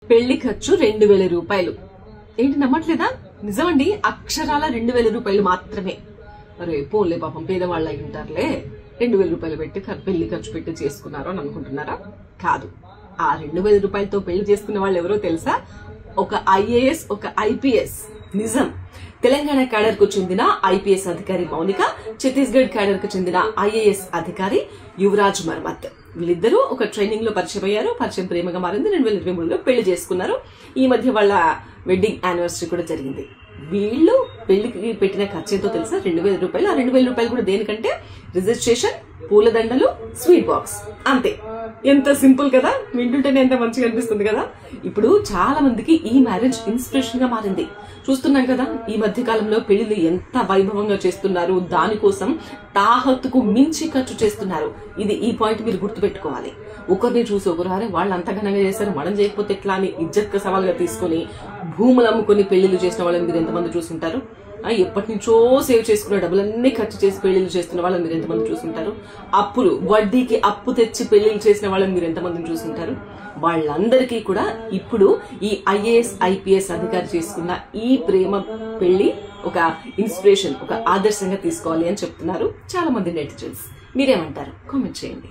పెళ్లి ఖర్చు 2000 రూపాయలు. ఏంటి నమ్మట్లేదా? నిజమండి, అక్షరాల 2000 రూపాయలు మాత్రమే. అరే పోన్లే పాపం పేదవాళ్ళు అయి ఉంటారులే, 2000 రూపాయలు పెట్టి పెళ్లి ఖర్చు పెట్టి చేసుకున్నారు అని అనుకుంటున్నారా? కాదు. ఆ 2000 రూపాయలతో పెళ్లి చేసుకున్న వాళ్ళు ఎవరో తెలుసా? ఒక ఐఏఎస్, ఒక ఐపీఎస్. నిజం. తెలంగాణ క్యాడర్ కు చెందిన ఐపీఎస్ అధికారి మౌనిక, ఛత్తీస్గఢ్ క్యాడర్ కు చెందిన ఐఏఎస్ అధికారి యువరాజ్ మర్మత్. వీళ్ళిద్దరూ ఒక ట్రైనింగ్ లో పరిచయం అయ్యారు. పరిచయం ప్రేమగా మారింది. 2023లో పెళ్లి చేసుకున్నారు. ఈ మధ్య వాళ్ళ వెడ్డింగ్ యానివర్సరీ కూడా జరిగింది. వీళ్ళు పెళ్లికి పెట్టిన ఖర్చు ఎంతో తెలుసా? 2000 రూపాయలు. ఆ 2000 రూపాయలు కూడా దేనికంటే రిజిస్ట్రేషన్, పూలదండలు, స్వీట్ బాక్స్, అంతే. ఎంత సింపుల్ కదా, వింటుంటేనే ఎంత మంచిగా అనిపిస్తుంది కదా. ఇప్పుడు చాలా మందికి ఈ మ్యారేజ్ ఇన్స్పిరేషన్ గా మారింది. చూస్తున్నాం కదా, ఈ మధ్య కాలంలో పెళ్లిళ్ళు ఎంత వైభవంగా చేస్తున్నారు. దానికోసం తాహత్తుకు మించి ఖర్చు చేస్తున్నారు. ఈ పాయింట్ మీరు గుర్తుపెట్టుకోవాలి. ఒకరిని చూసి ఒకరు అరే వాళ్ళు అంత ఘనంగా చేశారు, మనం చేయకపోతే ఎట్లా అని ఇజ్జత్ గా సవాల్గా తీసుకుని భూములు అమ్ముకుని పెళ్లిళ్ళు చేసిన వాళ్ళని మీరు ఎంతమంది చూసుంటారు? ఎప్పటి నుంచో సేవ్ చేసుకున్న డబ్బులన్నీ ఖర్చు చేసి పెళ్లిళ్ళు చేస్తున్న వాళ్ళని మీరు ఎంతమంది చూసుంటారు? అప్పులు, వడ్డీకి అప్పు తెచ్చి పెళ్లిళ్ళు చేసిన వాళ్ళని మీరు ఎంతమందిని చూసుంటారు? వాళ్ళందరికీ కూడా ఇప్పుడు ఈ ఐఏఎస్, ఐపీఎస్ అధికారి చేసుకున్న ఈ ప్రేమ పెళ్లి ఒక ఇన్స్పిరేషన్, ఒక ఆదర్శంగా తీసుకోవాలి అని చెప్తున్నారు చాలా మంది నెటిజన్స్. మీరేమంటారు? కామెంట్ చేయండి.